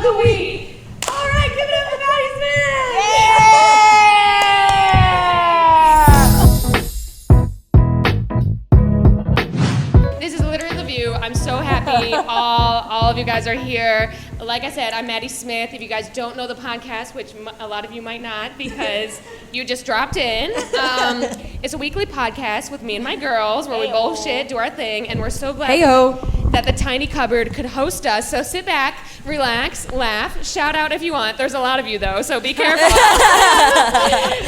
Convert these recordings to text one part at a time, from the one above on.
the week. All right, give it up for Maddie Smith. This is literally the view. I'm so happy all of you guys are here. Like I said, I'm Maddie Smith. If you guys don't know the podcast, which a lot of you might not because you just dropped in, it's a weekly podcast with me and my girls where we bullshit, do our thing, and we're so glad that the tiny cupboard could host us. So sit back, relax, laugh, shout out if you want. There's a lot of you though, so be careful.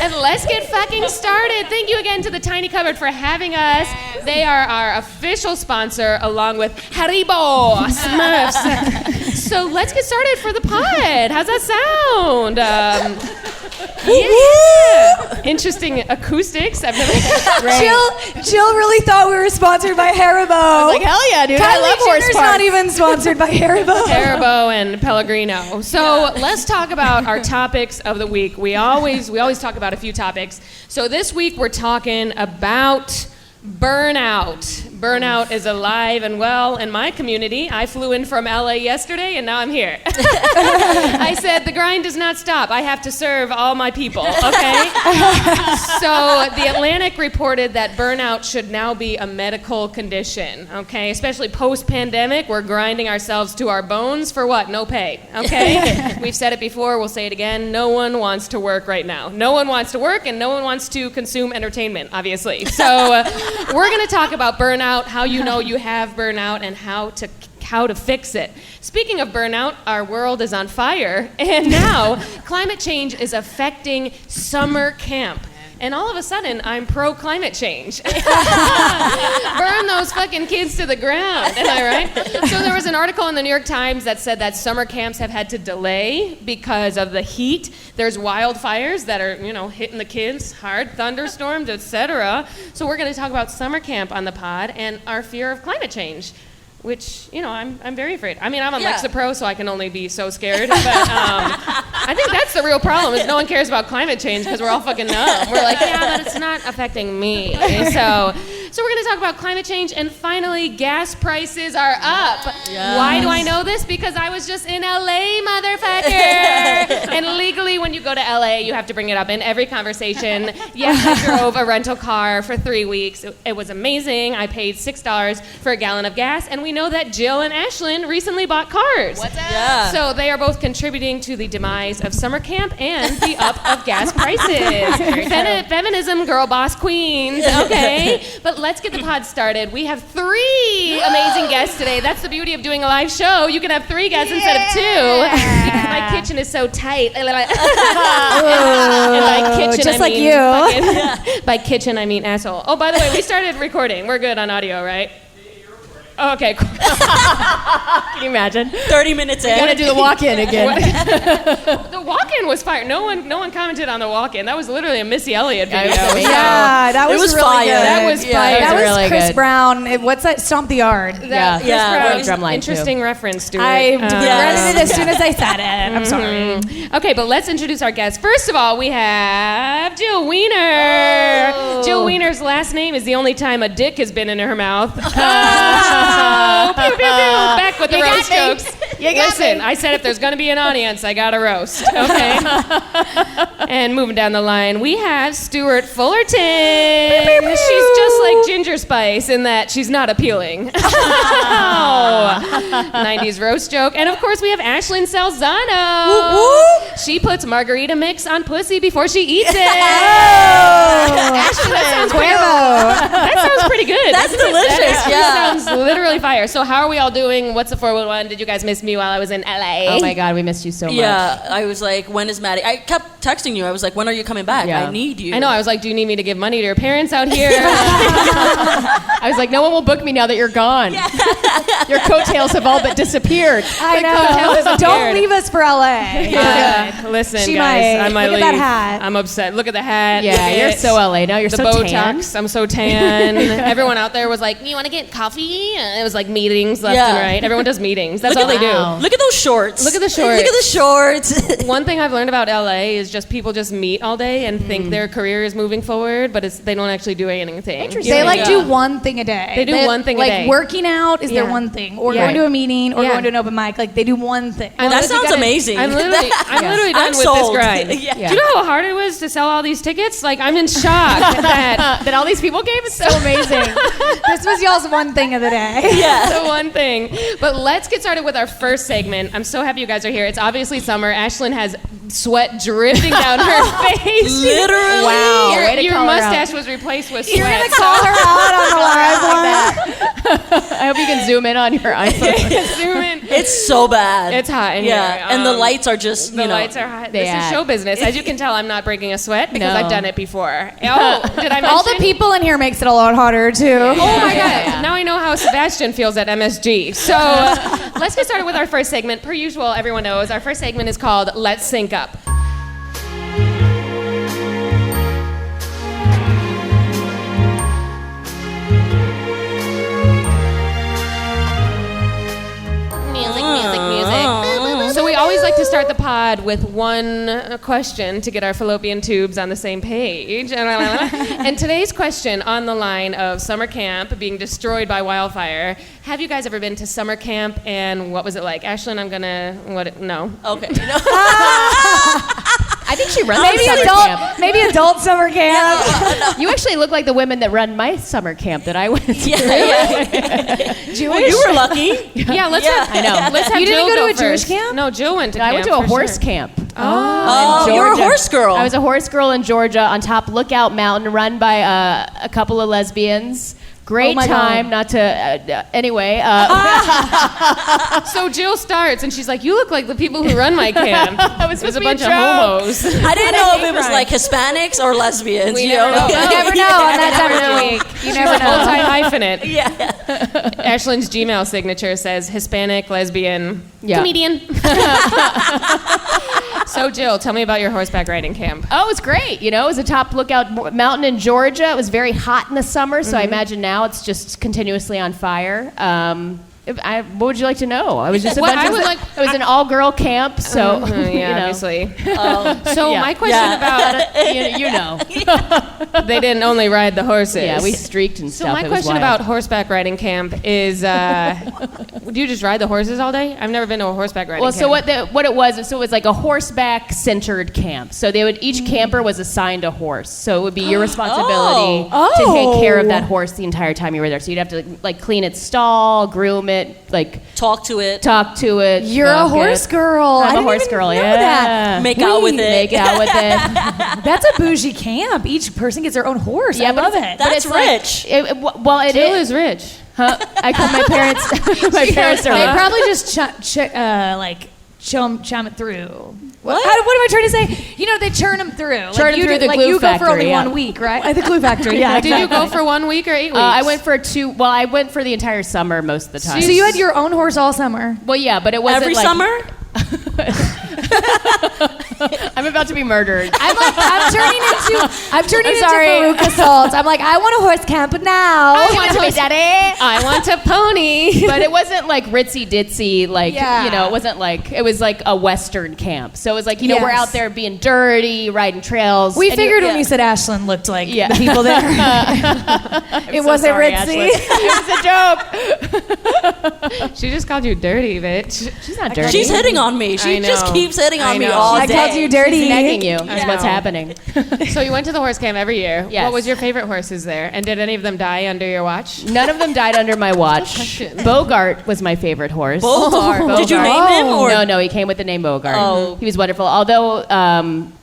And let's get fucking started. Thank you again to the tiny cupboard for having us. They are our official sponsor along with Haribo Smurfs. So let's get started for the pod. How's that sound? Yeah. Interesting acoustics. I've never. Jill really thought we were sponsored by Haribo. I was like, hell yeah, dude. I love horse parts. Not even sponsored by Haribo. Haribo and Pellegrino. So let's talk about our topics of the week. We always talk about a few topics. So this week we're talking about burnout. Burnout is alive and well in my community. I flew in from LA yesterday and now I'm here. I said the grind does not stop. I have to serve all my people, okay? So the Atlantic reported that burnout should now be a medical condition, okay? Especially post-pandemic, we're grinding ourselves to our bones for what? No pay, okay? We've said it before, we'll say it again. No one wants to work right now. No one wants to work and no one wants to consume entertainment, obviously. So we're going to talk about burnout, how you know you have burnout, and how to fix it. Speaking of burnout, our world is on fire, and now climate change is affecting summer camp. And all of a sudden, I'm pro-climate change. Burn those fucking kids to the ground, am I right? So there was an article in the New York Times that said that summer camps have had to delay because of the heat. There's wildfires that are, hitting the kids hard, thunderstorms, etc. So we're going to talk about summer camp on the pod and our fear of climate change. Which, I'm very afraid. I mean, I'm on Lexapro, so I can only be so scared. But I think that's the real problem, is no one cares about climate change because we're all fucking numb. We're like, yeah, but it's not affecting me. So we're going to talk about climate change. And finally, gas prices are up. Yes. Why do I know this? Because I was just in LA, motherfucker. And legally, when you go to LA, you have to bring it up in every conversation. Yes, I drove a rental car for 3 weeks. It was amazing. I paid $6 for a gallon of gas. And we know that Jill and Ashlynn recently bought cars. What's up? Yeah. So they are both contributing to the demise of summer camp and the up of gas prices. Feminism, girl boss queens, okay? But let's get the pod started. We have 3 amazing guests today. That's the beauty of doing a live show. You can have 3 guests instead of 2 because my kitchen is so tight. And by kitchen, just I like mean you. By kitchen, I mean asshole. Oh, by the way, we started recording. We're good on audio, right? Oh, okay, cool. Can you imagine? 30 minutes in. We're gonna do the walk-in again. The walk-in was fire. No one commented on the walk-in. That was literally a Missy Elliott video. Yeah, that was really fire. Good. That was fire. That was really Chris good. Brown. What's that? Stomp the Yard. Chris Brown. Drumline Interesting reference, Stewart. I read it as soon as I said it. I'm sorry. Okay, but let's introduce our guests. First of all, we have Jill Weiner. Oh. Jill Weiner's last name is the only time a dick has been in her mouth. Pew, pew, pew. Back with the roast jokes. Listen, I said if there's going to be an audience, I got to roast. Okay. And moving down the line, we have Stewart Fullerton. Pew, pew, pew. She's just like Ginger Spice in that she's not appealing. 90s roast joke. And of course, we have Ashlynn Salzano. Woo, woo. She puts margarita mix on pussy before she eats it. Ashlynn, that sounds pretty good. That's delicious. That sounds literally fire. So how are we all doing? What's the 411? Did you guys miss me while I was in LA? Oh my God, we missed you so much. Yeah, I was like, when is Maddie? I kept texting you. I was like, when are you coming back? Yeah. I need you. I know. I was like, do you need me to give money to your parents out here? I was like, no one will book me now that you're gone. Yeah. Your coattails have all but disappeared. I know. Don't leave us for LA. Listen, She guys, I might Look leave. at that hat. I'm upset. Look at the hat. Yeah, you're so LA now. You're the so Botox. tan. I'm so tan. everyone out there was like, you want to get coffee? And it was like meetings left Yeah. and right. Everyone does meetings. That's all they do. Look at those shorts. Look at the shorts. Look at the shorts. One thing I've learned about LA is just people just meet all day and think their career is moving forward, but they don't actually do anything. Interesting. They like do one thing a day. They do one thing a day. Like working out is their Yeah. one thing, or Yeah. going to a meeting, or Yeah. going to an open mic. Like they do one thing. That sounds amazing. I'm literally done I'm with this sold. grind. Yeah. Do you know how hard it was to sell all these tickets? Like, I'm in shock that all these people came. It's so amazing. This was y'all's one thing of the day. Yeah. the one thing. But let's get started with our first segment. I'm so happy you guys are here. It's obviously summer. Ashlynn has sweat drifting down her face. Literally. Wow. Way to Your call her out. mustache was replaced with sweat. You're gonna call her out on the live one. I hope you can zoom in on your iPhone. Zoom in. It's so bad. It's hot in Yeah. here. And the lights are just, The you know. lights are hot. They This is add. show business. As you can tell, I'm not breaking a sweat because No. I've done it before. Oh, did I mention? All the people in here makes it a lot harder too. Oh my God. Now I know how Sebastian feels at MSG. So let's get started with our first segment. Per usual, everyone knows our first segment is called Let's Sync Up. Music. So we always like to start the pod with one question to get our fallopian tubes on the same page. And today's question on the line of summer camp being destroyed by wildfire. Have you guys ever been to summer camp and what was it like? Ashlynn, no. Okay. I think she runs Maybe summer adult, camp. maybe adult summer camp. You actually look like the women that run my summer camp that I went to. Yeah. Jewish. You were lucky. Yeah, let's Yeah. have, I know. Let's have You didn't Jill go to a Jewish first. camp? No, Jill went to I camp. went to a for horse sure. camp. Oh, in you're a Georgia. horse girl. I was a horse girl in Georgia on top Lookout Mountain, run by a couple of lesbians. Great Oh my time, God. not to. Anyway, So Jill starts and she's like, "You look like the people who run my camp." It was supposed a to be a bunch of joke. homos. I didn't know if it was crime. like Hispanics or lesbians. We you never know. You never know on that time of the week. You never know. Multi-hyphenate. Yeah. Ashlynn's Gmail signature says Hispanic, lesbian, Yeah. comedian. So Jill, tell me about your horseback riding camp. oh, it was great. You know, it was a top Lookout Mountain in Georgia. It was very hot in the summer, so I imagine now it's just continuously on fire. What would you like to know? I was just a Well, bunch I of. would like- it was an all-girl camp, so Yeah, you know. obviously. Oh. So Yeah. my question about you know. they didn't only ride the horses. Yeah, we streaked and So stuff. my It was question wild. about horseback riding camp is, do you just ride the horses all day? I've never been to a horseback riding Well, camp. so what it was, so it was like a horseback-centered camp. So each camper was assigned a horse. So it would be your responsibility to take care of that horse the entire time you were there. So you'd have to like clean its stall, groom it, like Talk to it. talk to it. You're a fuck horse it. girl. I I'm a didn't horse even girl. know Yeah. that. Make out with it. Make out with it. That's a bougie camp. Each person gets their own horse. I but love it's- it. but That's it's like- rich. well, it Jill is. is rich. Huh? I call my parents. My parents are. They rich. probably just chum it through. What? What am I trying to say? You know, they churn them through. Churn like 'em you through do, the like glue you go for factory, only yeah. 1 week, right? At the glue factory. Yeah. Did you go for 1 week or 8 weeks? I went for 2. Well, I went for the entire summer most of the time. So you had your own horse all summer. Well, yeah, but it wasn't Every like, summer? I'm about to be murdered. I'm turning into sorry. Veruca Salt. I'm like, I want a horse camp now. want to be daddy. I want a pony. But it wasn't like ritzy ditzy, like Yeah. you know, it wasn't like it was like a Western camp. So it was like, you know, we're Yes. out there being dirty, riding trails. We and figured you- when you said Ashlynn looked like Yeah. the people there. It wasn't sorry, ritzy. Ashlynn. It was a joke. She just called you dirty, bitch. She's not dirty. She's hitting on me. I She just know. keeps hitting I on me know. all I day. called you dirty. She's negging you. I Is what's know. happening. So you went to the horse camp every year. Yes. What was your favorite horses there? And did any of them die under your watch? None of them died under my watch. Bogart was my favorite horse. Bogart. Did you Bogart. name him? Or? No, he came with the name Bogart. Oh. He was wonderful. Although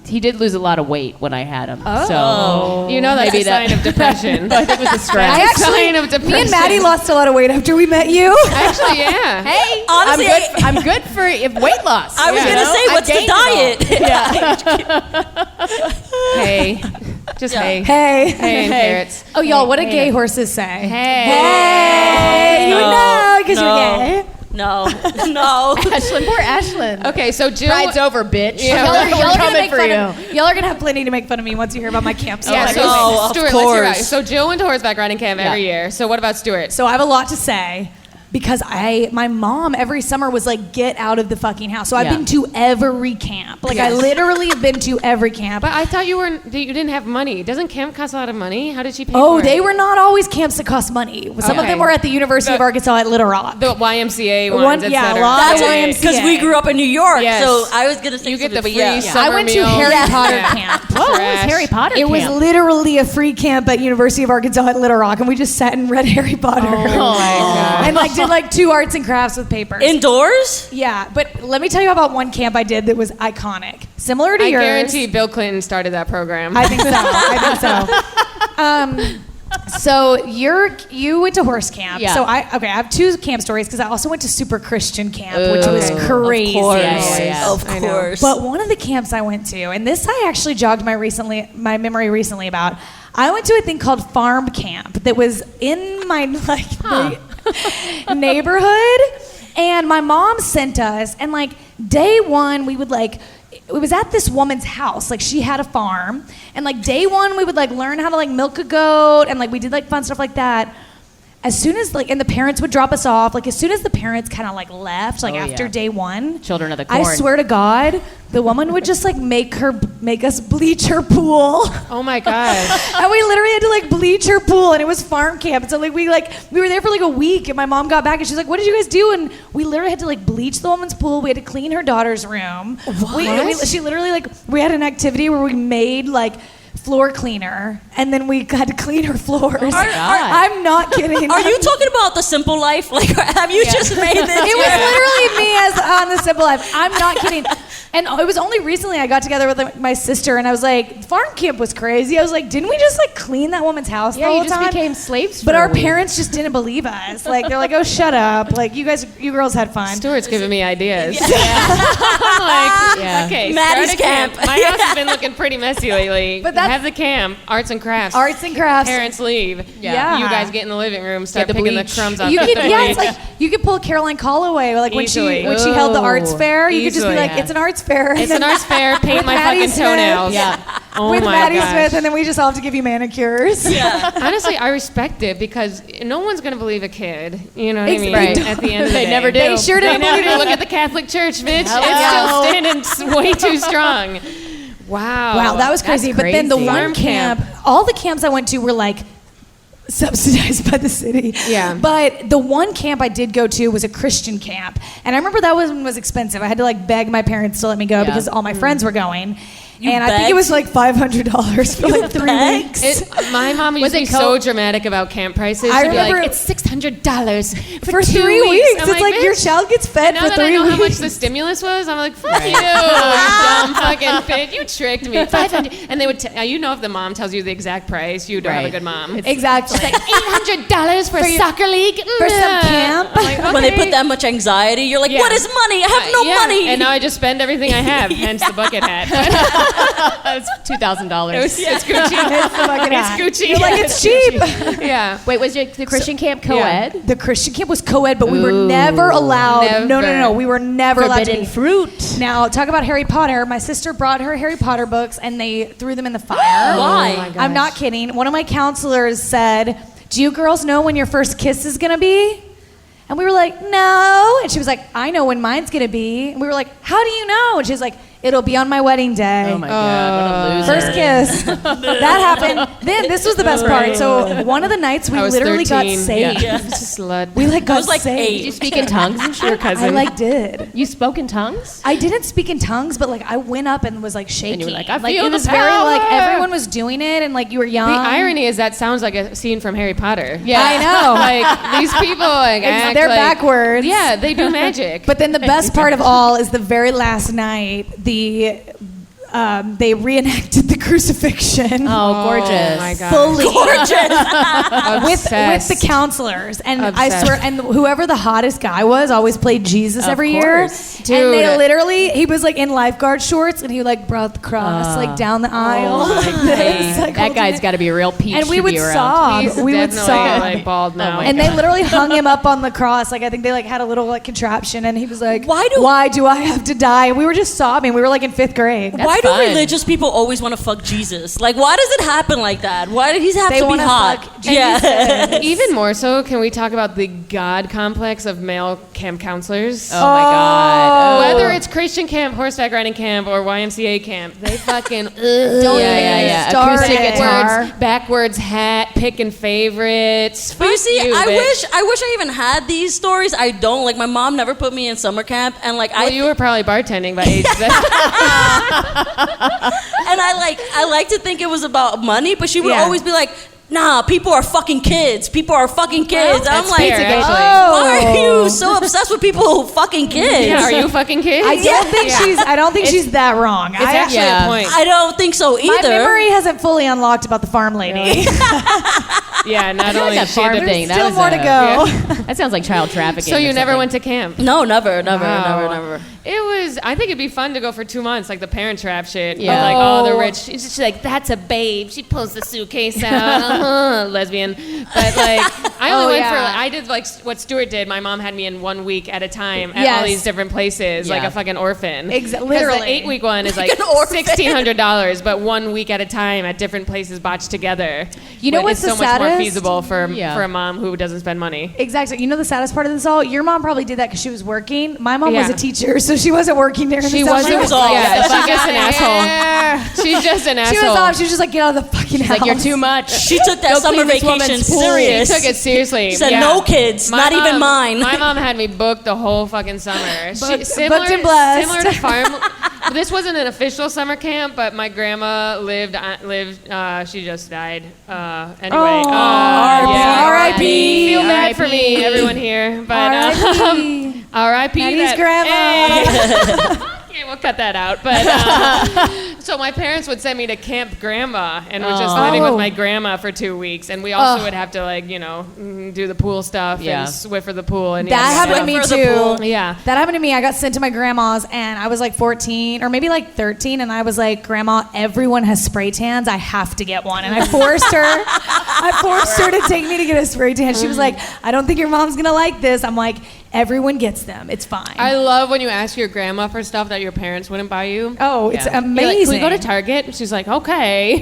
he did lose a lot of weight when I had him. So You know that's Maybe a sign that- of depression. I think it was the stress. I actually, sign of me depression. and Maddie lost a lot of weight after we met you. Actually, yeah. Hey, Honestly, I'm good for weight loss. I was you going to know? say, I what's the gained it all. diet? Hey. Just hey. Hey. Hey and carrots. Oh, y'all, what do Hey. gay horses say? Hey. Hey. You would know because No. you're gay. No. No. Ashlynn, poor Ashlynn. Okay, so Jill. Ride's over, bitch. Yeah. Y'all are gonna coming make for fun you. of y'all are gonna have plenty to make fun of me once you hear about my camps. Yeah, so Oh, of Stuart, let's hear about it. course. So Jill went to horseback riding camp every year. So what about Stuart? So I have a lot to say because my mom every summer was like, get out of the fucking house. So I've Yeah. been to every camp. Like I Yes. literally have been to every camp. But I thought you didn't have money. Doesn't camp cost a lot of money? How did she pay Oh, for it? they were not always camps that cost money. Some of Okay. them were at the University of Arkansas at Little Rock. The YMCA One- ones, yeah, etc. a lot That's of Okay. YMCA. because we grew up in New York. Yes. So I was gonna say You get the something, free but yeah. summer I went to meals. Harry Yeah. Potter Yeah. camp. Whoa, what Trash. was Harry Potter It was camp? literally a free camp at University of Arkansas at Little Rock, and we just sat and read Harry Potter. Oh my God. And like did like 2 arts and crafts with papers. Indoors? Yeah, but let me tell you about one camp I did that was iconic. Similar to I yours. guarantee Bill Clinton started that program. I think so. I think so. So you went to horse camp. Yeah. So I have 2 camp stories because I also went to Super Christian camp, which Ooh. was Okay. crazy. Of course. Yeah. Of I know. course. But one of the camps I went to, and this I actually jogged my memory recently about. I went to a thing called farm camp that was in my neighborhood, and my mom sent us. And like day one, we would like. It was at this woman's house. Like she had a farm, and like day one, we would like learn how to like milk a goat, and like we did like fun stuff like that. As soon as like, and the parents would drop us off. Like as soon as the parents kind of like left, like Oh, after yeah. day one, Children of the corn. I swear to God, the woman would just like make us bleach her pool. Oh my God. And we literally had to like bleach her pool, and it was farm camp. And so like we were there for like a week, and my mom got back and she's like, "What did you guys do?" And we literally had to like bleach the woman's pool. We had to clean her daughter's room. She literally like we had an activity where we made like floor cleaner, and then we had to clean her floors. God. I'm not kidding. Are you talking about the simple life? Like, have you just made this? It was literally me as on the Simple Life. I'm not kidding. And it was only recently I got together with like, my sister, and I was like, farm camp was crazy. I was like, didn't we just like clean that woman's house the Yeah, whole you just time? became slaves for But a our week. parents just didn't believe us. Like they're like, oh, shut up. Like you girls had fun. Stuart's giving me ideas. I'm like, Yeah. okay, Maddie's start a camp. camp. My house has been looking pretty messy lately. But that's- have the camp, arts and crafts. Arts and crafts. Parents leave. Yeah. You guys get in the living room, start the picking bleach. the crumbs off You the could, yeah, it's bleach. like you could pull Caroline Calloway, like when Easily. she held the arts Ooh. fair. You could just be Easily, like, yeah. it's an arts fair. and It's then an arts fair. Paint with my Maddie fucking Smith. toenails. Yeah. Oh with my Maddie gosh. Smith, and then we just all have to give you manicures. Honestly, I respect it because no one's going to believe a kid. You know what I mean? Right. At the end of the They day. never do. They sure They didn't never believe do. it. Look at the Catholic Church, bitch. Hello. It's still standing way too strong. Wow. Wow, that was crazy. But then the crazy. one Farm camp. all the camps I went to were like subsidized by the city. Yeah. But the one camp I did go to was a Christian camp. And I remember that one was expensive. I had to like beg my parents to let me go Yeah. because all my friends were going. You and I think begged? it was like $500 for like 3 begged? weeks. My mom used to be so dramatic about camp prices. I She'd be remember- like, it's $600 For 2 3 weeks. I'm It's like your "Bitch." child gets fed Now for that 3 I know weeks. how much the stimulus was, I'm like, fuck you, you dumb fucking bitch. You tricked me. 500. And they would, you know, if the mom tells you the exact price, you don't have a Right. good mom. Exactly. $800 for a soccer league? For some camp. I'm like, When they okay. put that much anxiety, you're like, Yeah. what is money? I have no Yeah, money. And now I just spend everything I have, hence the bucket hat. That's $2,000. It's Gucci. It's the fucking hat. Gucci. You're like, it's cheap. Yeah. Wait, was the Christian camp co-ed? The Christian camp was co-ed, but we were Ooh. never allowed. No. Never. We were never allowed to Forbidden be. fruit. Now, talk about Harry Potter. My sister brought her Harry Potter books, and they threw them in the fire. Why? my gosh. I'm not kidding. One of my counselors said, "Do you girls know when your first kiss is gonna be?" And we were like, "No." And she was like, "I know when mine's gonna be." And we were like, "How do you know?" And she was like, "It'll be on my wedding day." Oh my God, what a loser. First kiss. That happened. Then this was the best part. So one of the nights we I was literally 13. got saved. Yeah. Slut. We like got was like saved. Did you speak in tongues and shit? I like did. You spoke in tongues? I didn't speak in tongues, but like I went up and was like shaking. And you were like, I feel it the was very like power. everyone was doing it, and like you were young. The irony is that sounds like a scene from Harry Potter. Yeah. I know. Like these people, like act they're like, backwards. Yeah, they do magic. But then the best part of all is the very last night, the they reenacted the crucifixion. Oh, gorgeous. Oh my god. Fully with Obsessed. the counselors, and I Obsessed. swear, and whoever the hottest guy was always played Jesus every course. year. Dude. And they literally, he was like in lifeguard shorts, and he like brought the cross like down the aisle. like this, like, That holding guy's it. got to be a real peach And we to would be around. sob. He's We would definitely sob. like bald now. And they literally hung him up on the cross. Like I think they like had a little like contraption, and he was like, Why do I have to die?" And we were just sobbing. We were like in 5th grade. Why do fun. religious people always want to fuck Jesus? Like, why does it happen like that? Why did he have They to be wanna hot? fuck Yeah. Even more so, can we talk about the God complex of male camp counselors? Oh my God. Oh. Whether it's Christian camp, horseback riding camp, or YMCA camp, they fucking don't yeah. Start Acoustic it. guitar. backwards hat, picking favorites. But you see, I bitch. wish I even had these stories. I don't. Like, my mom never put me in summer camp, and like Well, you were probably bartending by age. and I like to think it was about money, but she would Yeah. always be like, "Nah, people are fucking kids. People are fucking kids." And I'm that's like, fair, actually. why are you so obsessed with people who fucking kids? Yeah, are you fucking kids? I don't think she's that wrong. It's actually yeah. a point. I don't think so My either. memory hasn't fully unlocked about the farm lady. Yeah, not only that is she farm the- thing. That Still was more to go. That sounds like child trafficking. So or you never something. went to camp? No, never. Wow. It was. I think it'd be fun to go for 2 months, like the Parent Trap shit. Yeah. Yeah. Like, oh, the rich. She's just like, that's a babe. She pulls the suitcase out. Lesbian. But like, I only went for. Like, I did like what Stewart did. My mom had me in 1 week at a time at all Yes. these different places, like Yeah. a fucking orphan. Literally. The 8-week one is like an orphan. $1,600, but 1 week at a time at different places botched together. You know But what's it's so the much more saddest? feasible for Yeah. a mom who doesn't spend money. Exactly. You know the saddest part of this all? Your mom probably did that because she was working. My mom was Yeah. a teacher, so she wasn't working during She the summer. wasn't. was off. Yeah, She's she's just an asshole. She's just an asshole. She was off. She was just like, get out of the fucking She's house. like, you're too much. She took that Go summer clean this vacation woman's pool. serious. She took it seriously. She said, yeah. "No kids, not even mine." My mom had me booked the whole fucking summer. Booked and blessed. Similar to farm. This wasn't an official summer camp, but my grandma lived. She just died. Anyway. R.I.P. Feel bad for R.I.P. me, everyone here. But R.I.P. R.I.P. Maddie's that- grandma. Okay, we'll cut that out. But so my parents would send me to Camp Grandma, and was just living with my grandma for 2 weeks, and we also would have to like do the pool stuff Yeah. and Swiffer the pool, and That happened to me For the too. pool. Yeah. That happened to me. I got sent to my grandma's, and I was like 14 or maybe like 13, and I was like, "Grandma, everyone has spray tans. I have to get one." And I forced her. I forced her to take me to get a spray tan. She was like, "I don't think your mom's gonna like this." I'm like, "Everyone gets them. It's fine." I love when you ask your grandma for stuff that your parents wouldn't buy you. oh, it's You're amazing. like, can we go to Target? She's like, okay.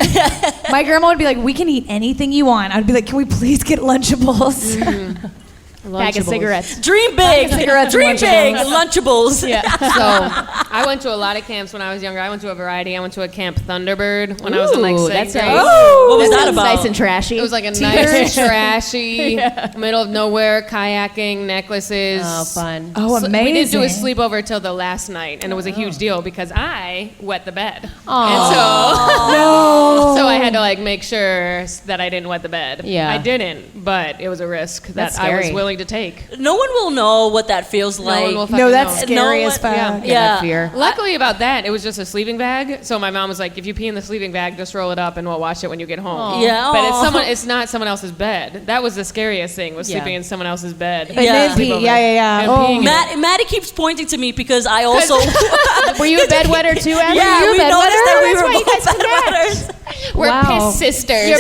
My grandma would be like, "We can eat anything you want." I'd be like, "Can we please get Lunchables?" Bag of cigarettes. Dream big, cigarettes and dream big, Lunchables. Lunchables. Yeah. So I went to a lot of camps when I was younger. I went to a variety. I went to a Camp Thunderbird when I was in like Ooh, 6th that grade. sounds- What was that sounds about? nice and trashy. It was like a nice, trashy, middle of nowhere, kayaking, necklaces. Oh, fun. Oh, amazing. We didn't do a sleepover till the last night, and it was a huge deal because I wet the bed. Aw. And so I had to like make sure that I didn't wet the bed. Yeah. I didn't, but it was a risk That's that I was scary. willing to take. No one will know what that feels No like. one will fucking No, that's know. scary No as one- fuck. Yeah. That fear. Luckily about that, it was just a sleeping bag. So my mom was like, if you pee in the sleeping bag, just roll it up and we'll wash it when you get home. Yeah. But Aw. it's not someone else's bed. That was the scariest thing, was Yeah. sleeping in someone else's bed. And Yeah. then pee. Yeah. And Oh. peeing in it. Maddie keeps pointing to me because I also. Were you a bedwetter too, Abby? Yeah, Were you we a noticed bedwetter? that we That's were why you both guys connect. bedwetters. We're Wow. piss sisters. You're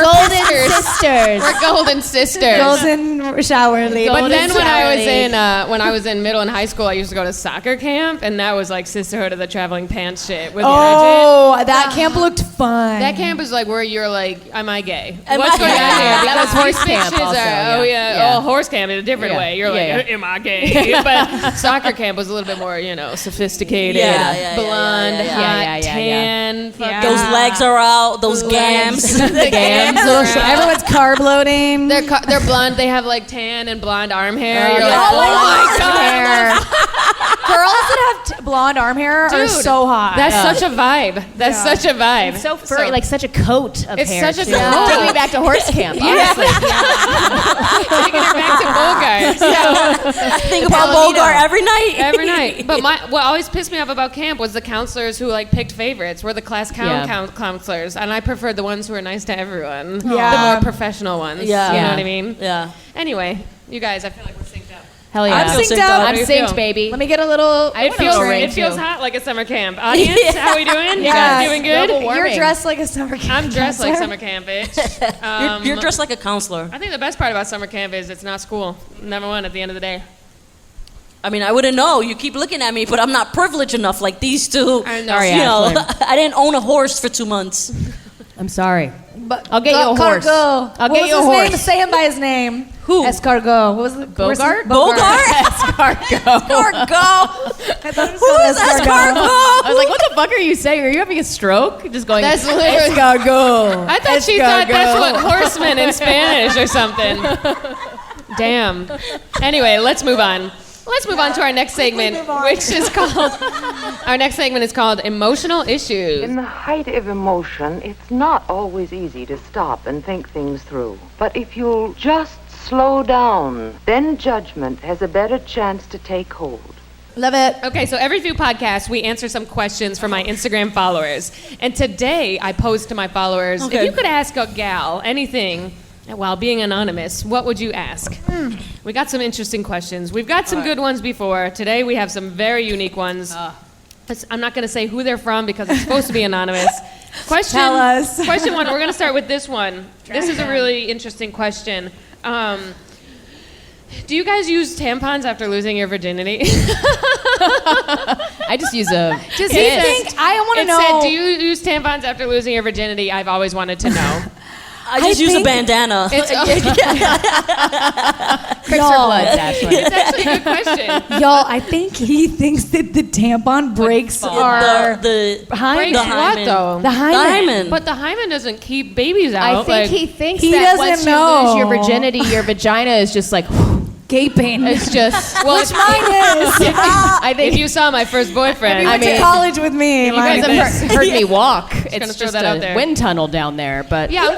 golden sisters. We're golden sisters. Golden shower lady. But Golden then shower when I was in middle and high school, I used to go to soccer camp, and that was like Sisterhood of the Traveling Pants shit with Oh, that camp looked fun. That camp is like where you're like, am I gay? Am What's I going on gay? here? That was Because horse these camp bitches also, are, yeah. horse camp in a different Yeah. way. You're like, Yeah, yeah. am I gay? But soccer camp was a little bit more, sophisticated, Yeah. blonde, Yeah. hot, Yeah. tan. fucking- Those legs are out. Those gams. the gams Little are sh- out. Everyone's carb loading. They're blonde. They have like tan and blonde arm hair. Oh, You're yeah. like, oh my god, Hair. girl, that have blonde arm hair are Dude, so hot. That's such a vibe. That's such a vibe. It's so furry, like such a coat of It's hair. such a too. coat. Take me back to horse camp. Honestly. Taking her back to Bogart. I think about Bogart every night. Every night. But what always pissed me off about camp was the counselors who like picked favorites. We're the class counselors, and I preferred the ones who were nice to everyone. Yeah. The more professional ones. Yeah. You know Yeah. what I mean? Yeah. Anyway, you guys, I feel like we're synced up. Hell yeah. I'm synced up. How I'm do you synced, feel? baby. Let me get a little. It feels, ring, it feels too. hot like a summer camp. Audience, how we doing? You Yeah. guys doing good? Global warming. You're dressed like a summer camp. I'm dressed like counselor. summer camp, bitch. You're dressed like a counselor. I think the best part about summer camp is it's not school. Number one, at the end of the day. I mean, I wouldn't know. You keep looking at me, but I'm not privileged enough like these two. I know. Sorry, You know, Ashlynn. I didn't own a horse for 2 months. I'm sorry. But I'll get you a horse. Cargo. I'll What get was you a his horse. Name? Say him by his name. Who? Escargot. What was the Bogart? Bogart? Escargot. I thought it was Who called is Escargot? I was like, what the fuck are you saying? Are you having a stroke? Just going, That's literally- Escargot. I thought she thought that's what horseman in Spanish or something. Damn. Anyway, let's move on. Let's move on to our next segment, which is called. Our next segment is called Emotional Issues. In the height of emotion, it's not always easy to stop and think things through. But if you'll just slow down, then judgment has a better chance to take hold. Love it. Okay, so every few podcasts, we answer some questions from my Instagram followers. And today, I posed to my followers, if you could ask a gal anything while being anonymous, what would you ask? We got some interesting questions. We've got some good ones before. Today, we have some very unique ones. I'm not going to say who they're from because it's supposed to be anonymous. Question, Tell us. Question one, we're going to start with this one. This is a really interesting question. Do you guys use tampons after losing your virginity? I just use a. Does he think? I want to It know. said, do you use tampons after losing your virginity? I've always wanted to know. I just use a think- bandana. It's, Pricks her bloods, Ashlynn. it's actually a good question. Y'all, I think he thinks that the tampon breaks our the hymen. Breaks the what, hymen. though? The hymen. hymen. But the hymen doesn't keep babies out. I think like, he thinks He that doesn't once know. you lose your virginity, your vagina is just like, Gaping. it's just. Well, Which mine is. I think if you saw my first boyfriend, You went to mean- college with me. you guys Mine- have heard me walk. gonna It's throw just that a out there. wind tunnel down there, but yeah, I'm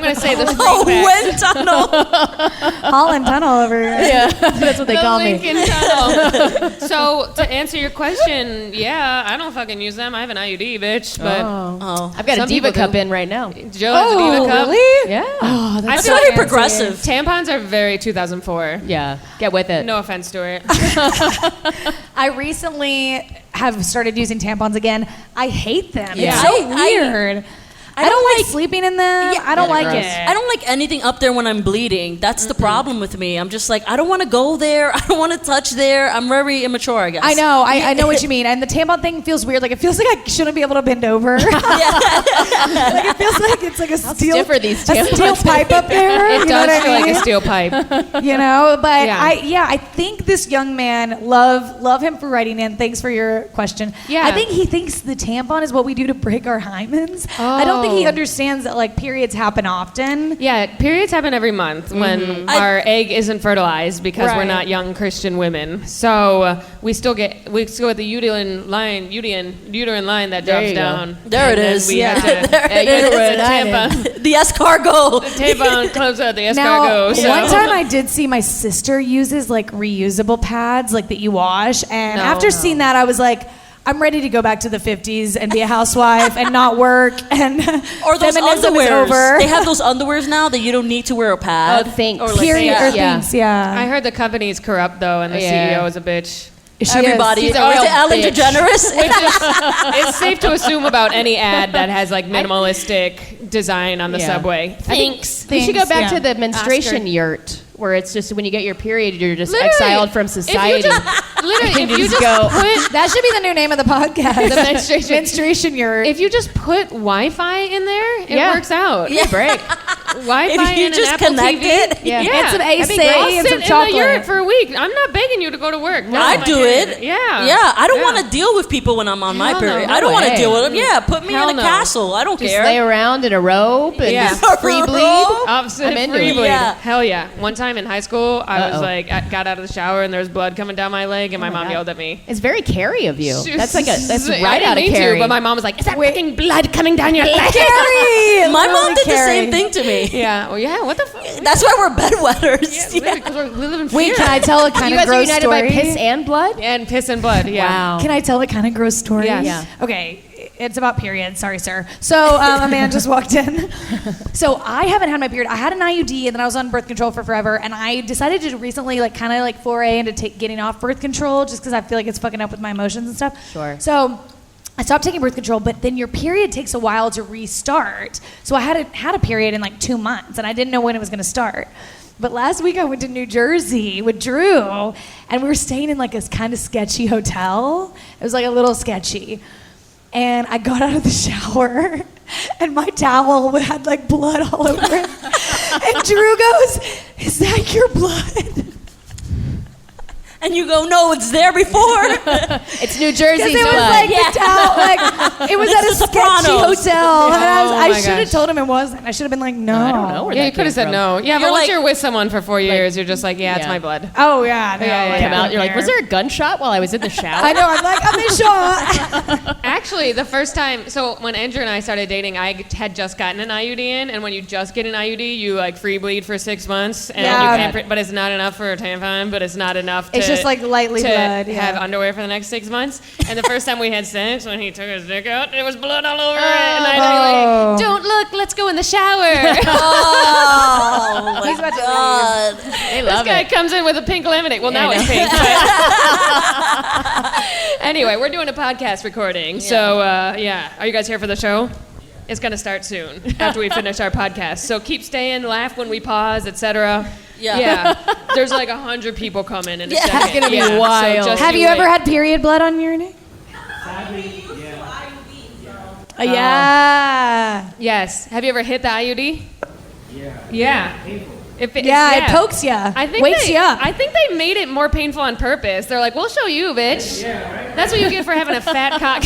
gonna say the Oh, straight facts. wind tunnel. Holland Tunnel over here. yeah, that's what they The call me. Lincoln Tunnel. So to answer your question, yeah, I don't fucking use them. I have an IUD, bitch. But Oh, I've got a Some diva people cup do. in right now. Joe has a Diva cup. really? Yeah, Oh, I that's feel very like progressive. tampons are very 2004. yeah. Get with it. No offense, Stewart. I recently have started using tampons again. I hate them. Yeah. It's so I- weird. I don't like sleeping in them. I don't like gross. it. I don't like anything up there when I'm bleeding. That's the problem with me. I'm just like, I don't want to go there. I don't want to touch there. I'm very immature, I guess. I know. I know what you mean. And the tampon thing feels weird. Like it feels like I shouldn't be able to bend over. like it feels like it's like a steel, differ these a steel tampons? pipe up there. It you know does what I feel like mean? a steel pipe. You know, but Yeah. I think this young man, love him for writing in. Thanks for your question. Yeah. I think he thinks the tampon is what we do to break our hymens. I don't think he understands that like periods happen often. Yeah, periods happen every month when our egg isn't fertilized because we're Right. not young Christian women. So we still get the uterine line that drops you go. down. There it And then is. We Yeah. have to, Uterine the tampon. The escargot. Tampon comes out the Now, escargot. So. one time I did see my sister uses like reusable pads, like that you wash, and after seeing that, I was like, I'm ready to go back to the 50s and be a housewife and not work and Or those feminism is underwears. over. They have those underwears now that you don't need to wear a pad. Oh, thanks. Or like, Period or Yeah. things, yeah. I heard the company is corrupt though, and the Yeah. CEO is a bitch. She everybody. is. She's a Oh, is real it Ellen bitch. DeGeneres? It's safe to assume about any ad that has like minimalistic design on the Yeah. subway. Thanks. We should go Thanks, back yeah. to the menstruation Oscar. yurt, where it's just when you get your period, you're just Literally, exiled from society. Literally, if you just go. put That should be the new name of the podcast. the menstruation. Menstruation yurt. If you just put Wi-Fi in there, it Yeah. works out. You break. Wi-Fi If you and just an Apple connect TV. it. Yeah. And some That'd be AC great. I'll and sit some in chocolate. the yurt for a week. I'm not begging you to go to work. No, I do it. Yeah. Yeah, I don't Yeah. want to deal with people when I'm on my Hell no, period. no I don't want to way. deal with them. Yeah, put me Hell in a no. castle. I don't Just care. lay around in a robe and Yeah. just free bleed. Opposite I'm into free it. bleed. Yeah. Hell yeah. One time in high school, I was Uh-oh. like, I got out of the shower and there was blood coming down my leg, and my mom God. yelled at me. It's very Carrie of you. That's like that's I right didn't out of mean Carrie. to, but my mom was like, "Is that fucking blood coming down your leg?" Carrie! My mom did the Carrie. same thing to me. Yeah. Well, yeah. What the fuck? That's why we're bedwetters. Yeah, because we live in fear. Wait, can I tell a kind you of guys are gross united story? by piss and blood? And piss and blood. Yeah. Wow. Can I tell a kind of gross story? Yes. Yeah. Okay, it's about periods. Sorry, sir. So a man just walked in. So I haven't had my period. I had an IUD, and then I was on birth control for forever. And I decided to recently, kind of foray into getting off birth control, just because I feel like it's fucking up with my emotions and stuff. Sure. So I stopped taking birth control, but then your period takes a while to restart. So I had a period in 2 months, and I didn't know when it was going to start. But last week I went to New Jersey with Drew, and we were staying in a kind of sketchy hotel. It was a little sketchy. And I got out of the shower, and my towel had blood all over it. And Drew goes, "Is that your blood?" And you go, no, it's there before. It's New Jersey's Because it was blood. the towel, it was It's at a the sketchy Sopranos. hotel. And Oh I my should have gosh. told him it wasn't. I should have been like, no. I don't know where Yeah, that you could have came said from. no. Yeah, You're but once like- you're with someone for 4 years, you're just like, yeah, it's Yeah. my blood. Oh, yeah. No, Yeah, yeah, Come yeah. out. You're like, was there a gunshot while I was in the shower? I know. I'm like, I'm in shock. Actually, the first time, so when Andrew and I started dating, I had just gotten an IUD in, and when you just get an IUD, you free bleed for 6 months, and Yeah. you can't, but it's not enough for a tampon, but it's not enough to It's just, lightly to blood, have yeah. underwear for the next 6 months. And the first time we had sex, when he took his dick out, there was blood all over it, and I'd be like, "Don't look, let's go in the shower." Oh my God. They This love guy it. comes in with a pink lemonade. Well, Yeah, now I it's know. pink. But anyway, we're doing a podcast recording. So, yeah. Are you guys here for the show? It's going to start soon after we finish our podcast. So keep staying, laugh when we pause, etc. Yeah. There's 100 people coming in a Yeah. second. It's gonna be Yeah, so wild. just Have you you ever wait. had period blood on your neck? Yeah. Yes. Have you ever hit the IUD? Yeah. If it, Yeah, it's- it pokes ya. I think Wakes they, you up. I think they made it more painful on purpose. They're like, "We'll show you, bitch. That's what you get for having a fat cock."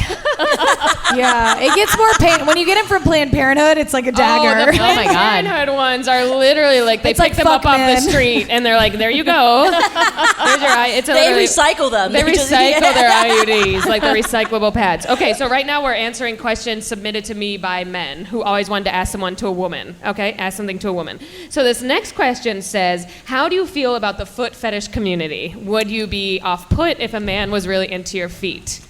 Yeah, it gets more pain. When you get it from Planned Parenthood, it's like a dagger. Oh, the Planned my God. Parenthood ones are literally they It's pick like them up fuck off the men. street and they're like, "There you go. There's your eye." It's They literally- recycle them. They just- recycle yeah. their IUDs, the recyclable pads. Okay, so right now we're answering questions submitted to me by men who always wanted to ask someone to a woman. Okay, ask something to a woman. So this next question says, how do you feel about the foot fetish community? Would you be off-put if a man was really into your feet?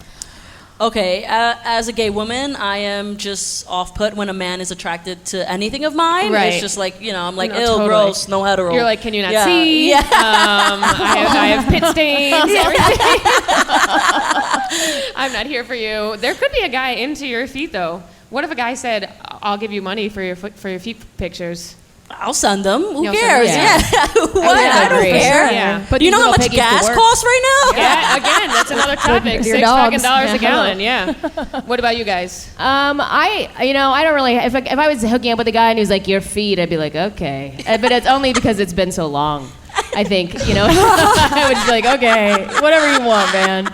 Okay, as a gay woman, I am just off-put when a man is attracted to anything of mine. Right. It's just I'm like, No, ew, totally. gross, no hetero. You're like, can you not Yeah. see? Yeah. I have pit stains. Everything. I'm not here for you. There could be a guy into your feet, though. What if a guy said, "I'll give you money for your feet pictures"? I'll send them. Who You'll send cares? them? Yeah. What? I don't agree. care. Yeah. Put You know these how little much piggies to gas work. costs right now? Yeah, again, that's another topic. With your $6 dogs. fucking a Yeah. gallon. Yeah. What about you guys? I don't really. If I was hooking up with a guy and he was like, "Your feet," I'd be like, "Okay," but it's only because it's been so long. I think I would just be like, "Okay, whatever you want, man."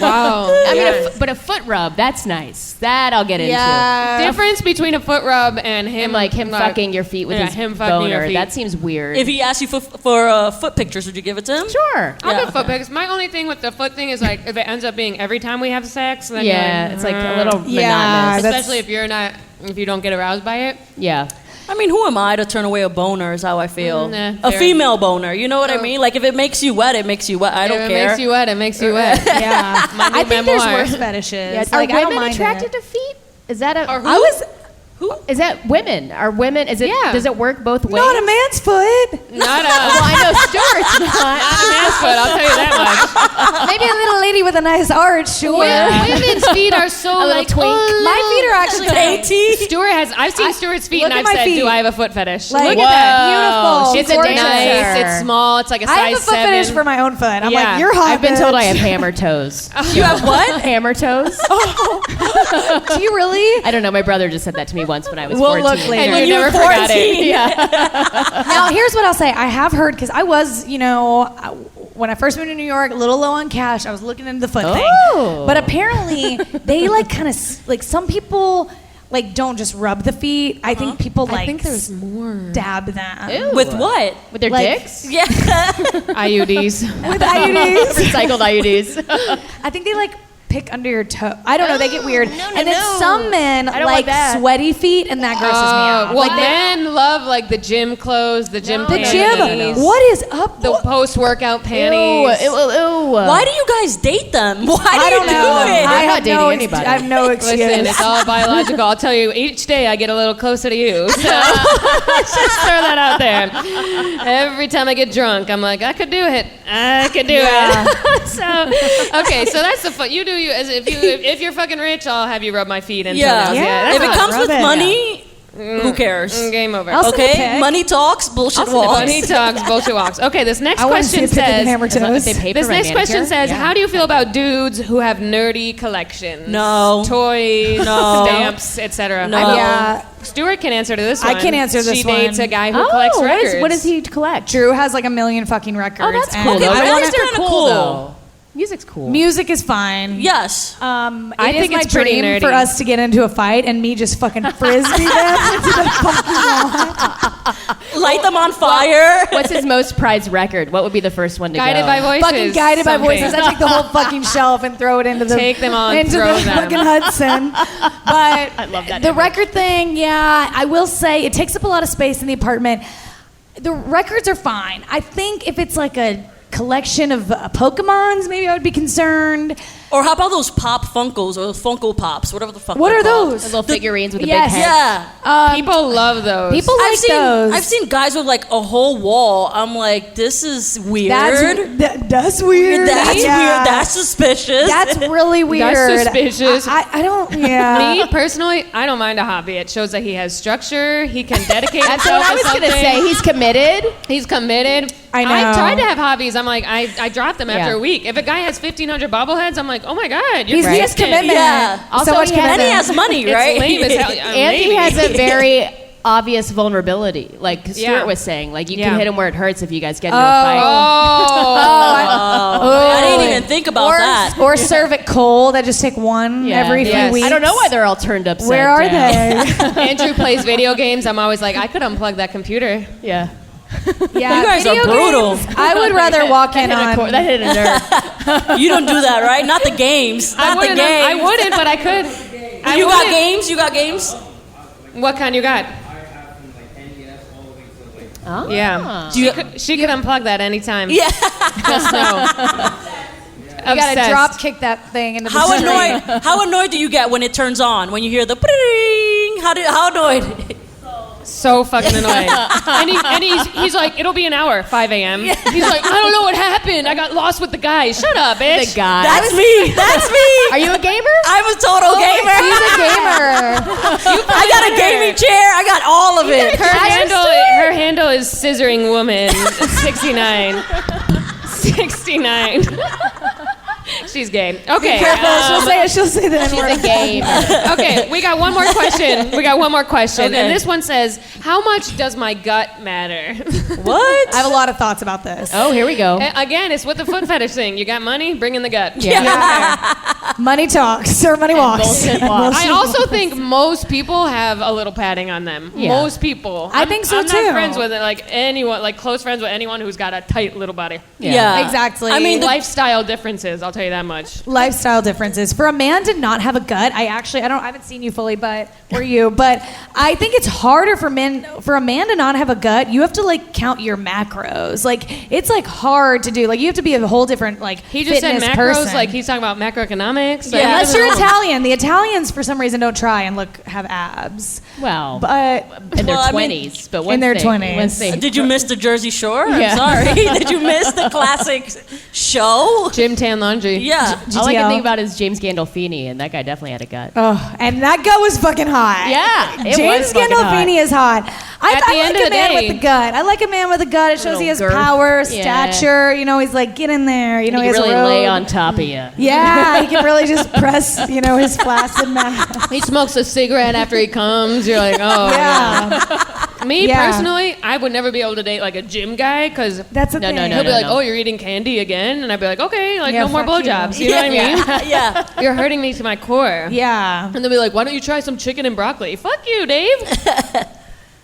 Wow. I mean, but a foot rub, that's nice. That I'll get into. Yeah. Difference between a foot rub and him Him fucking your feet with Yeah, his him fucking your boner. feet. That seems weird. If he asked you for foot pictures, would you give it to him? Sure. I'll Yeah. do foot pics. My only thing with the foot thing is if it ends up being every time we have sex, then Yeah, it's like a little Yeah, monotonous. that's- especially if you don't get aroused by it. Yeah. I mean, who am I to turn away a boner is how I feel. Nah, A fair. female boner, you know what I mean? Like, if it makes you wet, it makes you wet. I don't if care. it makes you wet, it makes you wet. Yeah. My new I think there's memoir. worse fetishes. Yeah. Like, Are I don't women mind attracted it. to feet? Is that a? Or who? I was Is that women? Are women? Is it? Yeah. Does it work both ways? not a man's foot. Not Well, I know Stuart's not. a man's foot, I'll tell you that much. Maybe a little lady with a nice arch, sure. Women's feet are so A little twink. My feet are actually Dainty. Stuart I've seen Stuart's feet look and at I've my said, feet. do I have a foot fetish? Like, Look at that. beautiful. It's a gorgeous. nice, it's small, it's like a size I have a foot 7. fetish for my own foot. I'm Yeah. like, you're hot. I've been told I bitch. have hammer toes. You have what? Hammer toes? Do you really? I don't know. My brother just said that to me me once when I was We'll 14. look later. And When you you were never forgot 14. it. Yeah. Now, here's what I'll say. I have heard, because I was, when I first moved to New York, a little low on cash, I was looking into the foot thing. But apparently, they like kind of, like some people like don't just rub the feet. I think people like there's more. dab them. Ew. With what? With their Like- dicks? Yeah. IUDs. With IUDs. Recycled IUDs. I think they like pick under your toe. I don't know. They get weird. And then some men I don't like want that. sweaty feet, and that grosses me out. Well, Like, men love like the gym clothes, the gym the panties, gym. What is up? the post-workout panties. Ew, ew, ew. Why do you guys date them? Why do I you don't do know. it? I not have dating no. anybody. I have no excuse. Listen, it's all biological. I'll tell you, each day I get a little closer to you. So let's just throw that out there. Every time I get drunk, I'm like, I could do it. I could do it. So, okay, so that's the fun. You do you. As if you're fucking rich, I'll have you rub my feet and Yeah. toenails. Yeah. If it that's comes Rub with it. money, who cares? game over. I'll send a Okay, pic. money talks, bullshit walks. Money talks, bullshit walks. Okay, this next I want to see question a pic of the says. hammer As long as toes. they pay This for my next question manicure? says, Yeah. how do you feel about dudes who have nerdy collections? No. Toys, No. stamps, etc. No. Yeah. Stewart can answer to this I one. can answer this She dates one. a guy who collects records. What does he collect? Drew has like a million fucking records. Oh, that's and cool. Though. Okay, I records wanna- are kinda cool. Music's cool. Music is fine. Yes. I It is think my it's pretty dream nerdy. for us to get into a fight and me just fucking frisbee them into the fucking wall. Light them on fire. What's his most prized record? What would be the first one to Guided go? by voices. Fucking guided by something. voices. I take the whole fucking shelf and throw it into the Take them all and into throw the them. fucking Hudson. But I love that the image. record thing, yeah, I will say it takes up a lot of space in the apartment. The records are fine. I think if it's like a collection of Pokemons, maybe I would be concerned. Or how about those Pop Funkos or Funko Pops, whatever the fuck What they're are called. those? The little figurines with the Yes. big head. Yeah. People love those. People like those. I've seen guys with like a whole wall. I'm like, this is weird. That's weird. That's Yeah. weird. That's suspicious. That's really weird. That's suspicious. I don't. Yeah. Me personally, I don't mind a hobby. It shows that he has structure. He can dedicate That's himself what I was to gonna something. say. He's committed. He's committed. I know. I've tried to have hobbies. I'm like, I drop them after Yeah. a week. If a guy has 1,500 bobbleheads, I'm like, oh my god, you're He has risking. commitment. Yeah. Also, so much he has- and he commitment. has money, It's right? lame as hell. And he Maybe. has a very obvious vulnerability. Like Stuart Yeah. was saying, like you Yeah. can hit him where it hurts if you guys get into a fight. I didn't even think about that. Or serve it cold. I just take one Yeah. every Yes. few weeks. I don't know why they're all turned upside Where are down. they? Andrew plays video games. I'm always like, I could unplug that computer. Yeah. Yeah, You guys are video brutal. games, I would rather walk in on. That hit a nerve. You don't do that, right? Not the games. I Not the wouldn't. games. I wouldn't, but I could. I You got wouldn't. games? You got games? What kind you got? Oh. Yeah. Do you, She could unplug that anytime. yeah. Just know. You gotta Obsessed. drop kick that thing into the How screen. annoyed? How annoyed do you get when it turns on? When you hear the pring? How annoyed? So fucking annoying. and he's like, it'll be an hour, 5 a.m. He's like, I don't know what happened. I got lost with the guys. Shut up, bitch. The guy. That's me. That's me. Are you a gamer? I'm a total gamer. She's a gamer. I got a gaming chair. I got all of it. Her handle is Scissoring Woman 69. 69. She's gay. Okay. She'll say the She's N-word. a gamer. Okay, we got one more question. Okay. And this one says, how much does my gut matter? What? I have a lot of thoughts about this. Oh, here we go. Again, it's with the foot fetish thing. You got money? Bring in the gut. Money talks or money walks. bullshit walks. I also think most people have a little padding on them. Yeah. Most people. I think so, I'm too. not friends with anyone, like close friends with anyone who's got a tight little body. Yeah. Exactly. I mean, Lifestyle differences, I'll tell you that much. Lifestyle differences. For a man to not have a gut, I haven't seen you fully, but I think it's harder for a man to not have a gut. You have to like count your macros. Like it's like hard to do. Like you have to be a whole different like He just said fitness macros, person. like he's talking about macroeconomics. Yeah. Like, Unless you're Italian. The Italians for some reason don't try and have abs. Well, But in their Well, I mean, 20s, but once in their they, 20s. once they Did you miss the Jersey Shore? Yeah. I'm sorry. Did you miss the classic show? Gym tan laundry. Yeah. all I can GTL. think about is James Gandolfini, and that guy definitely had a gut. oh, and that gut was fucking hot. Yeah, it James was fucking Gandolfini is hot. at the end of the a man day, with a gut. I like a man with a gut. It shows he has girth. power, Yeah. stature. You know, he's like, get in there. You know, He he has can really a robe. lay on top of you. Yeah, he can really just press, you know, his flaccid mouth. he smokes a cigarette after he comes. You're like, oh. Yeah. Me Yeah. personally, I would never be able to date like a gym guy because That's the No, thing. no, no, he'll be no. like, oh, you're eating candy again, and I'd be like, okay, like Yeah, no more fuck you. blowjobs. You know what I mean? Yeah. You're hurting me to my core. Yeah. And they'll be like, why don't you try some chicken and broccoli? Fuck you, Dave.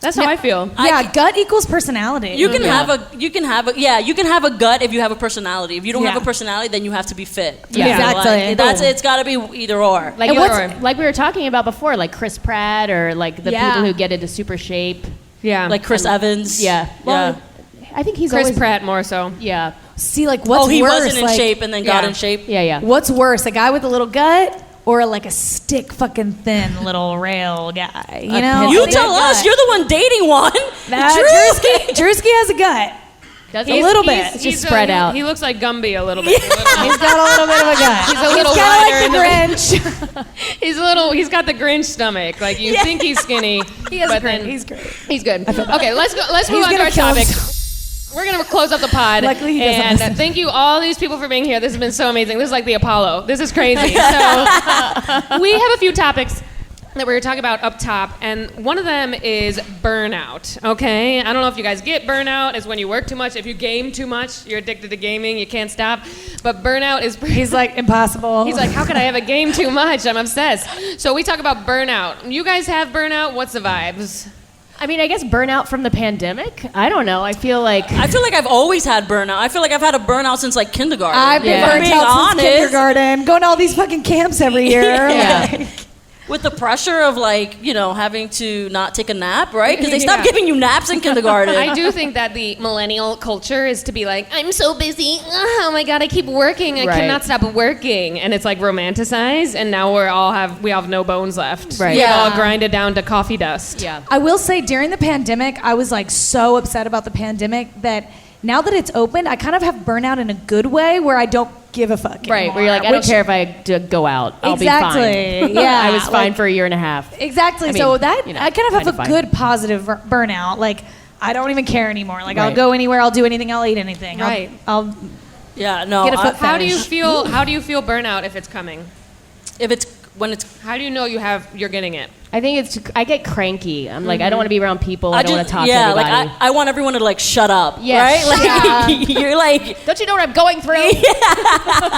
That's how I feel. Yeah, gut equals personality. You can have a gut if you have a personality. If you don't Yeah. have a personality, then you have to be fit. Yeah. Exactly. That's it's got to be either or. Like And you what's- like we were talking about before, like Chris Pratt or like the Yeah. people who get into super shape. Yeah. Like Chris Evans. Yeah. Well, I think he's Chris always, Pratt more so. Yeah. See, like, what's he worse? wasn't in like, shape and then got Yeah. in shape. Yeah, yeah. What's worse, a guy with a little gut or like a stick fucking thin little rail guy? You know? You Like, tell that us. gut. You're the one dating one. Drewski has a gut. Does A little bit. It's just spread out. He looks like Gumby a little bit. He's got a little bit of a gut. He's a little He's wider kind in of the like the Grinch. He's got the Grinch stomach. Like you think he's skinny, He is but great. then He's great. he's good. Okay, let's go. Let's move He's on to gonna our kill topic. himself. We're gonna close up the pod. Luckily, he doesn't and listen. thank you all these people for being here. This has been so amazing. This is like the Apollo. This is crazy. So we have a few topics that we were talking about up top, and one of them is burnout. Okay, I don't know if you guys get burnout. Is when you work too much. If you game too much, you're addicted to gaming. You can't stop. But burnout is. He's like, impossible. He's like, how could I have a game too much? I'm obsessed. So we talk about burnout. You guys have burnout? What's the vibes? I mean, I guess burnout from the pandemic. I don't know. I feel like I've always had burnout. I feel like I've had a burnout since like kindergarten. I've been Yeah. burnt Being out honest. since kindergarten, going to all these fucking camps every year. Yeah. Like, With the pressure of like, you know, having to not take a nap, right? Because they stopped Yeah. giving you naps in kindergarten. I do think that the millennial culture is to be like, I'm so busy. Oh my God, I keep working. I Right. cannot stop working. And it's like romanticized. And now we all have no bones left. Right. We've Yeah. all grinded down to coffee dust. yeah. I will say during the pandemic, I was like so upset about the pandemic that now that it's opened, I kind of have burnout in a good way where I don't give a fuck Right, anymore, where you're like, I don't which- care if I go out. I'll be Exactly, fine. yeah, I was fine like- for a year and a half. Exactly. I mean, so that you know, I kind of have kinda a fine. good positive burnout. Like I don't even care anymore. Like I'll Right. go anywhere. I'll do anything. I'll eat anything. Right. I'll yeah, no. Get a foot How do you fetish. feel? How do you feel burnout if it's coming? if it's when it's How do you know you're getting it? I think I get cranky. I'm like, I don't want to be around people. I don't want to talk to yeah, anybody. like I want everyone to like shut up, Yes. right? Like you're like don't you know what I'm going through?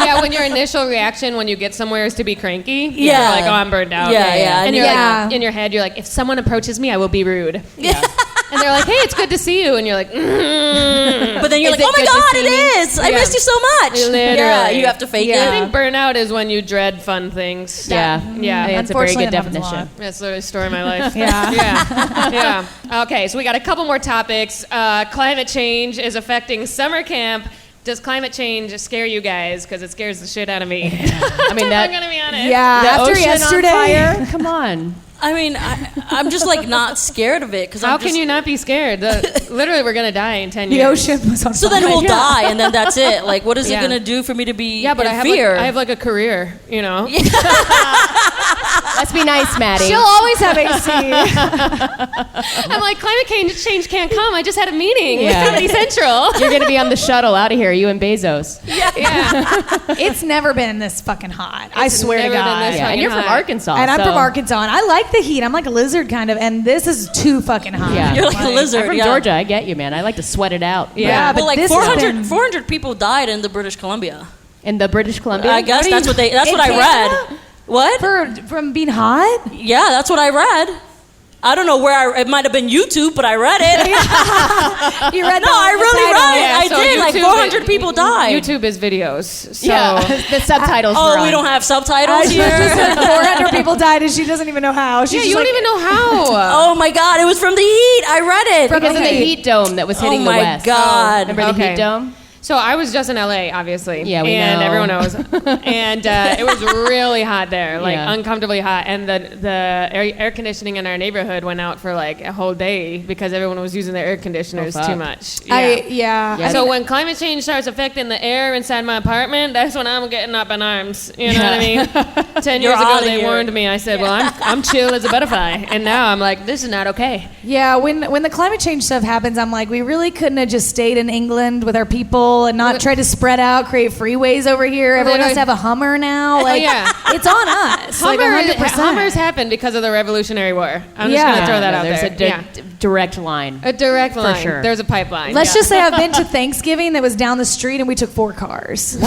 Yeah, when your initial reaction when you get somewhere is to be cranky. Yeah. You're like, oh, I'm burned out. Yeah, yeah. And you're Yeah. like, in your head, you're like, if someone approaches me, I will be rude. Yeah. And they're like, hey, it's good to see you. And you're like, but then you're Is like, oh it my good to god, see it me? is. I Yeah. missed you so much. Literally. Yeah, you have to fake I it. think burnout is when you dread fun things. Yeah. Yeah. I think it's a very Unfortunately, good that happens a definition. lot. That's literally the story of my life. Yeah. Yeah. Okay, so we got a couple more topics. Climate change is affecting summer camp. Does climate change scare you guys? Because it scares the shit out of me. I mean, I'm that gonna be honest. yeah. the After ocean yesterday, on fire. Come on. I mean, I'm just like not scared of it because How can you not be scared? Literally, we're gonna die in 10 the years. ocean was on So fire. then we'll die, and then that's it. Like, what is Yeah. it gonna do for me to be Yeah, but in I have fear? I have like a career, you know. Let's be nice, Maddie. She'll always have AC. I'm like, climate change can't come. I just had a meeting Yeah. with Comedy Central. You're gonna be on the shuttle out of here, you and Bezos. Yeah. It's never been this fucking hot. I swear to never been God. this Yeah, and you're from hot. Arkansas. And I'm so- from Arkansas, and I like the heat. I'm like a lizard kind of, and this is too fucking hot. Yeah. You're like a lizard. I'm from yeah. Georgia. I get you, man. I like to sweat it out. Yeah, But but like this has 400, been- 400 people died in the British Columbia. In the British Columbia. I guess that's what in I Canada? read. What? From being hot. Yeah, that's what I read. I don't know where it might have been YouTube, but I read it. You read No, I really read it. Yeah, I so did. Like YouTube 400 people died. YouTube is videos. So Yeah. The subtitles. were Oh, on. we don't have subtitles She here. just said 400 people died, and she doesn't even know how. She's yeah, just you like, don't even know how. Oh my God! It was from the heat. I read it. Because of the Okay. heat dome that was hitting Oh the my west. God. Remember the Okay. heat dome? So I was just in LA, obviously. Yeah, we and know. everyone knows. And it was really hot there, like Yeah. uncomfortably hot. And the air conditioning in our neighborhood went out for like a whole day because everyone was using their air conditioners fuck. too much. So when climate change starts affecting the air inside my apartment, that's when I'm getting up in arms. You know what I mean? 10 years ago, outta they here. warned me. I said, well, I'm chill as a butterfly. And now I'm like, this is not okay. Yeah, when the climate change stuff happens, I'm like, we really couldn't have just stayed in England with our people and not tried to spread out, create freeways over here. Everyone has to have a Hummer now. Like, it's on us. Hummers happened because of the Revolutionary War. I'm just going to throw that out there's there. a direct line. A direct line. sure. There's a pipeline. Let's just say I've been to Thanksgiving that was down the street and we took 4 cars.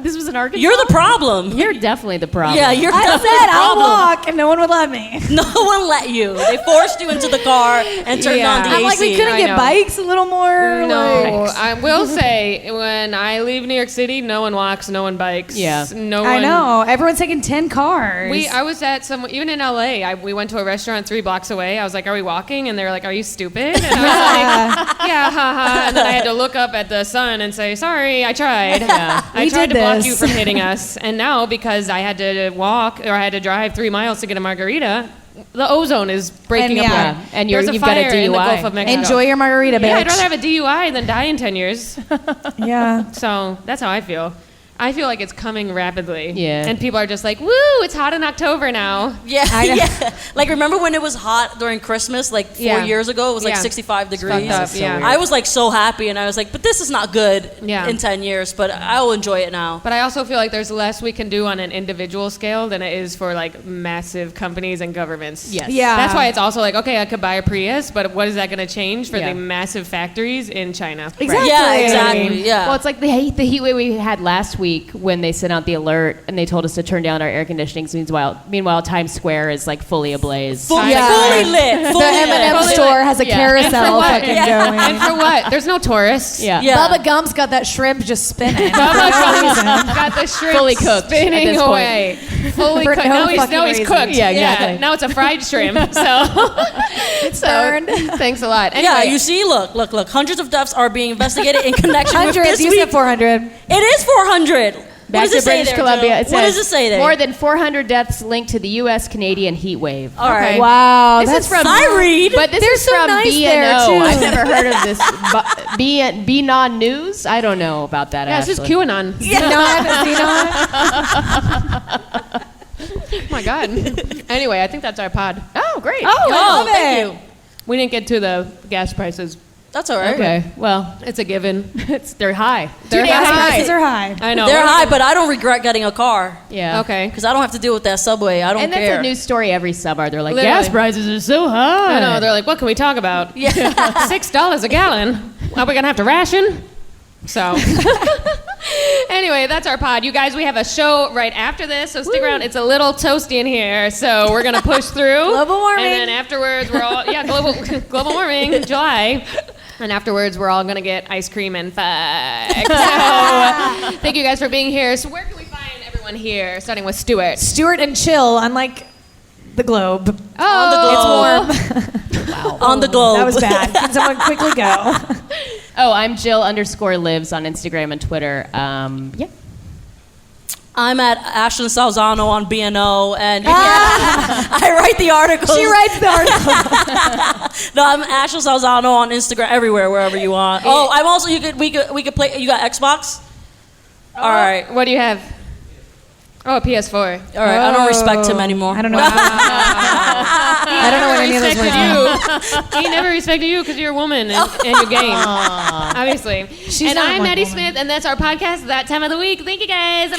This was in Arkansas. You're the problem. You're definitely the problem. Yeah, you're I definitely said the I'll problem. walk and no one would let me. No one let you. They forced you into the car and turned on the I'm AC. like, we couldn't I get know. bikes a little more. No, like- I will say when I leave New York City, no one walks, no one bikes. Yeah. No one. I know. Everyone's taking 10 cars. I was at even in LA, we went to a restaurant 3 blocks away. I was like, are we walking? And they were like, are you stupid? And I was like, yeah, haha. And then I had to look up at the sun and say, sorry, I tried. I We tried did to block this. you from hitting us. And now because I had to walk or I had to drive 3 miles to get a margarita, the ozone is breaking And apart. and There's you've a got a fire in the DUI. Gulf of Mexico. Enjoy your margarita, bitch. Yeah, I'd rather have a DUI than die in 10 years. Yeah. So that's how I feel. I feel like it's coming rapidly. Yeah. And people are just like, woo, it's hot in October now. Yeah, yeah. Like, remember when it was hot during Christmas, like 4 years ago? It was like Yeah. 65 fucked degrees. up, yeah. I was like so happy, and I was like, but this is not good Yeah. in 10 years, but I will enjoy it now. But I also feel like there's less we can do on an individual scale than it is for like massive companies and governments. Yes. Yeah. That's why it's also like, okay, I could buy a Prius, but what is that going to change for Yeah. the massive factories in China? Exactly. Yeah, exactly. Yeah. Well, it's like the heat wave we had last week when they sent out the alert and they told us to turn down our air conditioning. Meanwhile, Times Square is like fully ablaze. fully lit. The Fully M&M lit. store has a Yeah. carousel fucking going. And for what? There's no tourists. Yeah. Yeah. Bubba Gump's got that shrimp just spinning. Got the shrimp Fully cooked at spinning this point. away. Fully For cooked. no Now he's fucking reason. cooked. Yeah, exactly. Now it's a fried shrimp. So burned. thanks a lot. Yeah, Anyway, you see, look. Hundreds of deaths are being investigated in connection with Hundreds, this you week. said 400. It is 400. Back what does to it say British there, Columbia. Jill? It says What does it say there? more than 400 deaths linked to the U.S.-Canadian heat wave. All right. Wow, This that's is from I read. But this They're is so from nice B&O. there, too. I've never heard of this. B-Non News? I don't know about that, yeah, this is Ashley. QAnon. Oh my God. Anyway, I think that's our pod. Oh, great. Oh, thank you. We didn't get to the gas prices. That's all right. Okay. Well, It's a given. they're high. They're Gas high. prices are high. I know. They're high, but I don't regret getting a car Yeah. Okay. because I don't have to deal with that subway. I don't And that's care. a news story every summer. They're like, Literally. gas prices are so high. I know. They're like, what can we talk about? Yeah. $6 a gallon. Are we gonna have to ration? So. Anyway, that's our pod. You guys, we have a show right after this, so stick around. It's a little toasty in here, so we're gonna push through. Global warming. And then afterwards, we're all global warming, July. And afterwards, we're all gonna get ice cream and fuck. So, thank you guys for being here. So, where can we find everyone here? Starting with Stewart. Stewart and chill, unlike the globe. Oh, It's warm. On the globe. That was bad. Can someone quickly go? Oh, I'm Jill_lives on Instagram and Twitter. Yeah. I'm at ASHLYNNSALZANO on B&O, and I write the articles. She writes the article. No, I'm ASHLYNNSALZANO on Instagram, everywhere, wherever you want. Oh, I'm also. We could play. You got Xbox? All right. What do you have? Oh, a PS4. All right. I don't respect him anymore. I don't know. I don't know what any of those words mean. He never respected you because you're a woman and you're game. Obviously. And not I'm one Maddie woman. Smith, and that's our podcast, That Time of the Week. Thank you guys.